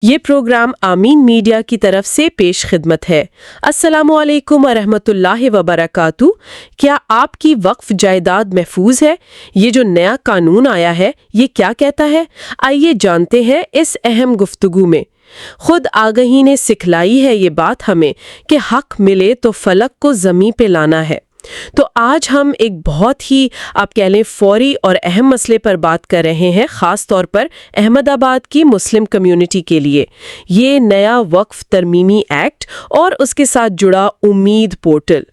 یہ پروگرام آمین میڈیا کی طرف سے پیش خدمت ہے۔ السلام علیکم ورحمۃ اللہ وبرکاتہ۔ کیا آپ کی وقف جائیداد محفوظ ہے؟ یہ جو نیا قانون آیا ہے یہ کیا کہتا ہے؟ آئیے جانتے ہیں اس اہم گفتگو میں۔ خود آگہی نے سکھلائی ہے یہ بات ہمیں کہ حق ملے تو فلک کو زمیں پہ لانا ہے۔ تو آج ہم ایک بہت ہی آپ کہہ لیں فوری اور اہم مسئلے پر بات کر رہے ہیں، خاص طور پر احمد آباد کی مسلم کمیونٹی کے لیے۔ یہ نیا وقف ترمیمی ایکٹ اور اس کے ساتھ جڑا امید پورٹل۔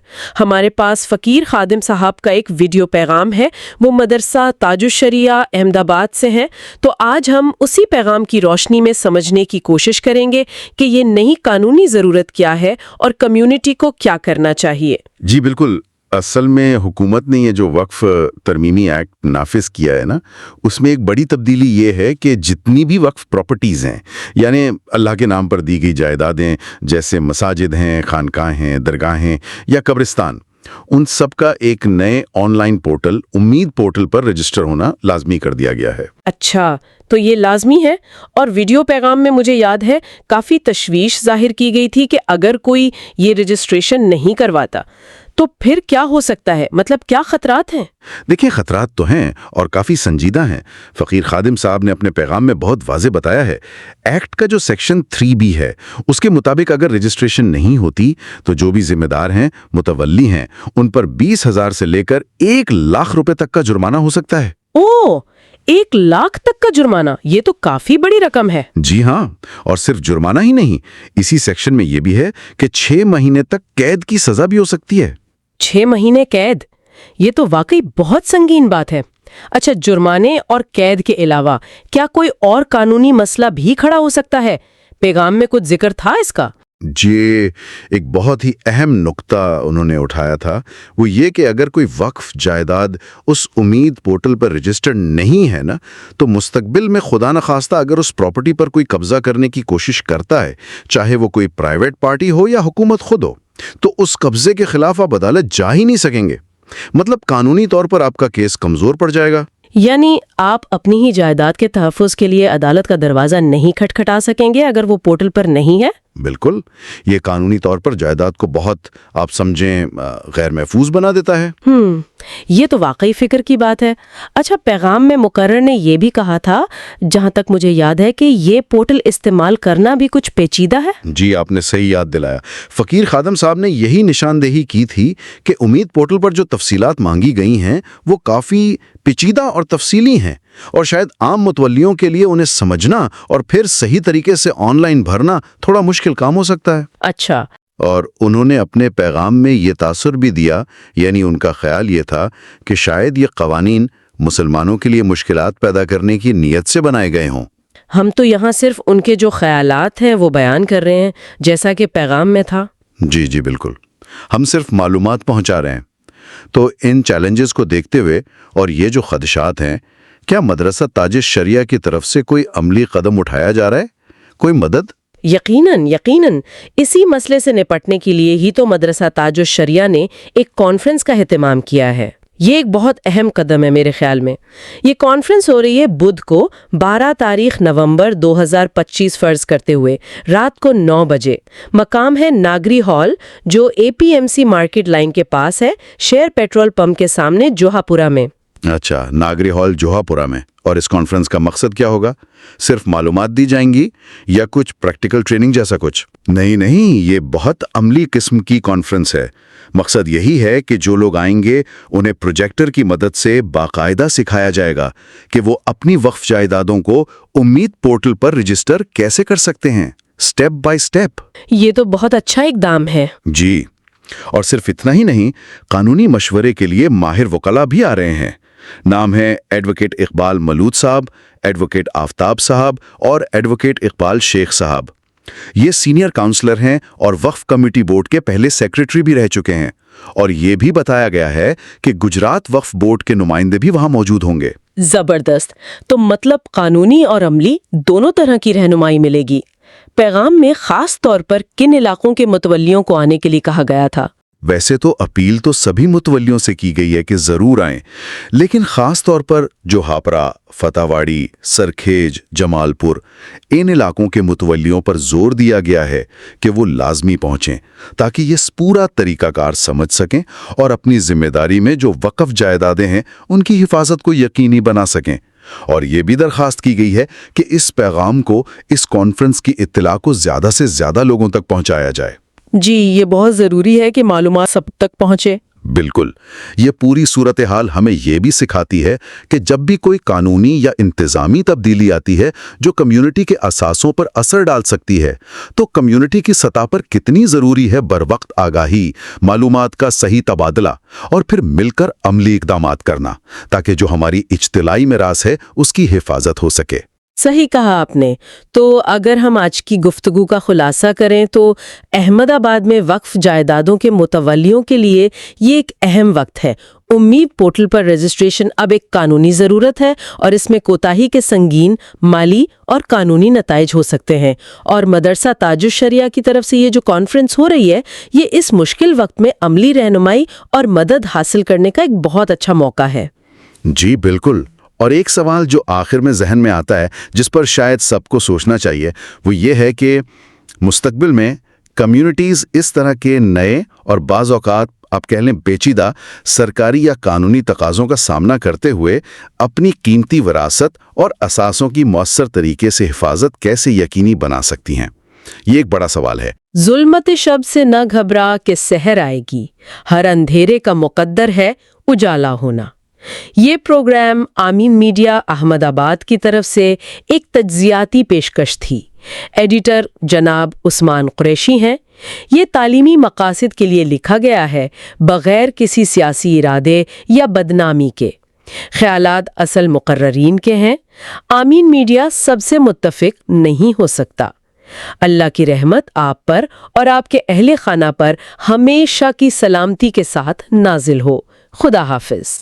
ہمارے پاس فقیر خادم صاحب کا ایک ویڈیو پیغام ہے، وہ مدرسہ تاج الشریعہ احمد آباد سے ہیں۔ تو آج ہم اسی پیغام کی روشنی میں سمجھنے کی کوشش کریں گے کہ یہ نئی قانونی ضرورت کیا ہے اور کمیونٹی کو کیا کرنا چاہیے۔ جی بالکل، اصل میں حکومت نے یہ جو وقف ترمیمی ایکٹ نافذ کیا ہے نا، اس میں ایک بڑی تبدیلی یہ ہے کہ جتنی بھی وقف پراپرٹیز ہیں، یعنی اللہ کے نام پر دی گئی جائیدادیں جیسے مساجد ہیں، خانقاہیں ہیں، درگاہیں یا قبرستان، ان سب کا ایک نئے آن لائن پورٹل امید پورٹل پر رجسٹر ہونا لازمی کر دیا گیا ہے۔ اچھا، تو یہ لازمی ہے۔ اور ویڈیو پیغام میں مجھے یاد ہے کافی تشویش ظاہر کی گئی تھی کہ اگر کوئی یہ رجسٹریشن نہیں کرواتا تو پھر کیا ہو سکتا ہے، مطلب کیا خطرات ہیں؟ دیکھیں، خطرات تو ہیں اور کافی سنجیدہ ہیں۔ فقیر خادم صاحب نے اپنے پیغام میں بہت واضح بتایا ہے۔ ایکٹ کا جو سیکشن 3B ہے، اس کے مطابق اگر رجسٹریشن نہیں ہوتی تو جو بھی ذمہ دار ہیں، متولی ہیں، ان پر 20,000 سے لے کر 1,00,000 روپے تک کا جرمانہ ہو سکتا ہے۔ اوہ، 1,00,000 تک کا جرمانہ، یہ تو کافی بڑی رقم ہے۔ جی ہاں، اور صرف جرمانہ ہی نہیں، اسی سیکشن میں یہ بھی ہے کہ 6 مہینے تک قید کی سزا بھی ہو سکتی ہے۔ 6 مہینے قید، یہ تو واقعی بہت سنگین بات ہے۔ اچھا، جرمانے اور قید کے علاوہ کیا کوئی اور قانونی مسئلہ بھی کھڑا ہو سکتا ہے؟ پیغام میں کچھ ذکر تھا اس کا؟ جی، ایک بہت ہی اہم نقطہ انہوں نے اٹھایا تھا، وہ یہ کہ اگر کوئی وقف جائیداد اس امید پورٹل پر رجسٹرڈ نہیں ہے نا، تو مستقبل میں خدا نخواستہ اگر اس پراپرٹی پر کوئی قبضہ کرنے کی کوشش کرتا ہے، چاہے وہ کوئی پرائیویٹ پارٹی ہو یا حکومت خود ہو، تو اس قبضے کے خلاف آپ عدالت جا ہی نہیں سکیں گے۔ مطلب قانونی طور پر آپ کا کیس کمزور پڑ جائے گا۔ یعنی آپ اپنی ہی جائیداد کے تحفظ کے لیے عدالت کا دروازہ نہیں کھٹکھٹا سکیں گے اگر وہ پورٹل پر نہیں ہے؟ بالکل، یہ قانونی طور پر جائیداد کو بہت آپ سمجھیں غیر محفوظ بنا دیتا ہے۔ یہ تو واقعی فکر کی بات ہے۔ اچھا، پیغام میں مقرر نے یہ بھی کہا تھا، جہاں تک مجھے یاد ہے، کہ یہ پورٹل استعمال کرنا بھی کچھ پیچیدہ ہے۔ جی، آپ نے صحیح یاد دلایا۔ فقیر خادم صاحب نے یہی نشاندہی کی تھی کہ امید پورٹل پر جو تفصیلات مانگی گئی ہیں وہ کافی پیچیدہ اور تفصیلی ہیں، اور شاید عام متولیوں کے لیے انہیں سمجھنا اور پھر صحیح طریقے سے آن لائن بھرنا تھوڑا مشکل کام ہو سکتا ہے۔ اچھا، اور انہوں نے اپنے پیغام میں یہ تاثر بھی دیا، یعنی ان کا خیال یہ تھا کہ شاید یہ قوانین مسلمانوں کے لیے مشکلات پیدا کرنے کی نیت سے بنائے گئے ہوں۔ ہم تو یہاں صرف ان کے جو خیالات ہیں وہ بیان کر رہے ہیں، جیسا کہ پیغام میں تھا۔ جی بالکل، ہم صرف معلومات پہنچا رہے ہیں۔ تو ان چیلنجز کو دیکھتے ہوئے اور یہ جو خدشات ہیں، کیا مدرسہ تاج الشریعہ کی طرف سے کوئی عملی قدم اٹھایا جا رہا ہے؟ کوئی مدد؟ یقیناً اسی مسئلے سے نپٹنے کے لیے ہی تو مدرسہ تاج الشریعہ نے ایک کانفرنس کا اہتمام کیا ہے۔ یہ ایک بہت اہم قدم ہے میرے خیال میں۔ یہ کانفرنس ہو رہی ہے بدھ کو 12 تاریخ نومبر 2025 فرض کرتے ہوئے رات کو 9 بجے۔ مقام ہے ناگری ہال، جو APMC مارکیٹ لائن کے پاس ہے، شیر پیٹرول پمپ کے سامنے، جوہا پورہ میں۔ اچھا، ناگری ہال جوہا پورہ میں۔ اور اس کانفرنس کا مقصد کیا ہوگا؟ صرف معلومات دی جائیں گی یا کچھ پریکٹیکل ٹریننگ جیسا کچھ؟ نہیں، یہ بہت عملی قسم کی کانفرنس ہے۔ مقصد یہی ہے کہ جو لوگ آئیں گے انہیں پروجیکٹر کی مدد سے باقاعدہ سکھایا جائے گا کہ وہ اپنی وقف جائیدادوں کو امید پورٹل پر رجسٹر کیسے کر سکتے ہیں، سٹیپ بائی سٹیپ۔ یہ تو بہت اچھا اقدام ہے۔ جی، اور صرف اتنا ہی نہیں، قانونی مشورے کے لیے ماہر وکلاء بھی آ رہے ہیں۔ نام ہے ایڈوکیٹ اقبال ملود صاحب، ایڈوکیٹ آفتاب صاحب اور ایڈوکیٹ اقبال شیخ صاحب۔ یہ سینئر کاؤنسلر ہیں اور وقف کمیٹی بورڈ کے پہلے سیکریٹری بھی رہ چکے ہیں، اور یہ بھی بتایا گیا ہے کہ گجرات وقف بورڈ کے نمائندے بھی وہاں موجود ہوں گے۔ زبردست، تو مطلب قانونی اور عملی دونوں طرح کی رہنمائی ملے گی۔ پیغام میں خاص طور پر کن علاقوں کے متولیوں کو آنے کے لیے کہا گیا تھا؟ ویسے تو اپیل تو سبھی متولیوں سے کی گئی ہے کہ ضرور آئیں، لیکن خاص طور پر جو ہاپرا، فتح واڑی، سرکھیج، جمال پور، ان علاقوں کے متولیوں پر زور دیا گیا ہے کہ وہ لازمی پہنچیں تاکہ یہ پورا طریقہ کار سمجھ سکیں اور اپنی ذمہ داری میں جو وقف جائیدادیں ہیں ان کی حفاظت کو یقینی بنا سکیں۔ اور یہ بھی درخواست کی گئی ہے کہ اس پیغام کو، اس کانفرنس کی اطلاع کو زیادہ سے زیادہ لوگوں تک پہنچایا جائے۔ جی، یہ بہت ضروری ہے کہ معلومات سب تک پہنچے۔ بالکل، یہ پوری صورتحال ہمیں یہ بھی سکھاتی ہے کہ جب بھی کوئی قانونی یا انتظامی تبدیلی آتی ہے جو کمیونٹی کے اساسوں پر اثر ڈال سکتی ہے، تو کمیونٹی کی سطح پر کتنی ضروری ہے بروقت آگاہی، معلومات کا صحیح تبادلہ اور پھر مل کر عملی اقدامات کرنا، تاکہ جو ہماری اجتماعی میراث ہے اس کی حفاظت ہو سکے۔ صحیح کہا آپ نے۔ تو اگر ہم آج کی گفتگو کا خلاصہ کریں تو احمد آباد میں وقف جائیدادوں کے متولیوں کے لیے یہ ایک اہم وقت ہے۔ امید پورٹل پر رجسٹریشن اب ایک قانونی ضرورت ہے اور اس میں کوتاہی کے سنگین مالی اور قانونی نتائج ہو سکتے ہیں، اور مدرسہ تاج الشریعہ کی طرف سے یہ جو کانفرنس ہو رہی ہے یہ اس مشکل وقت میں عملی رہنمائی اور مدد حاصل کرنے کا ایک بہت اچھا موقع ہے۔ جی بالکل، اور ایک سوال جو آخر میں ذہن میں آتا ہے جس پر شاید سب کو سوچنا چاہیے وہ یہ ہے کہ مستقبل میں کمیونٹیز اس طرح کے نئے اور بعض اوقات آپ کہہ لیں پیچیدہ سرکاری یا قانونی تقاضوں کا سامنا کرتے ہوئے اپنی قیمتی وراثت اور اثاثوں کی مؤثر طریقے سے حفاظت کیسے یقینی بنا سکتی ہیں؟ یہ ایک بڑا سوال ہے۔ ظلمت شب سے نہ گھبرا کہ سحر آئے گی، ہر اندھیرے کا مقدر ہے اجالا ہونا۔ یہ پروگرام آمین میڈیا احمد آباد کی طرف سے ایک تجزیاتی پیشکش تھی۔ ایڈیٹر جناب عثمان قریشی ہیں۔ یہ تعلیمی مقاصد کے لیے لکھا گیا ہے، بغیر کسی سیاسی ارادے یا بدنامی کے۔ خیالات اصل مقررین کے ہیں۔ آمین میڈیا سب سے متفق نہیں ہو سکتا۔ اللہ کی رحمت آپ پر اور آپ کے اہل خانہ پر ہمیشہ کی سلامتی کے ساتھ نازل ہو۔ خدا حافظ۔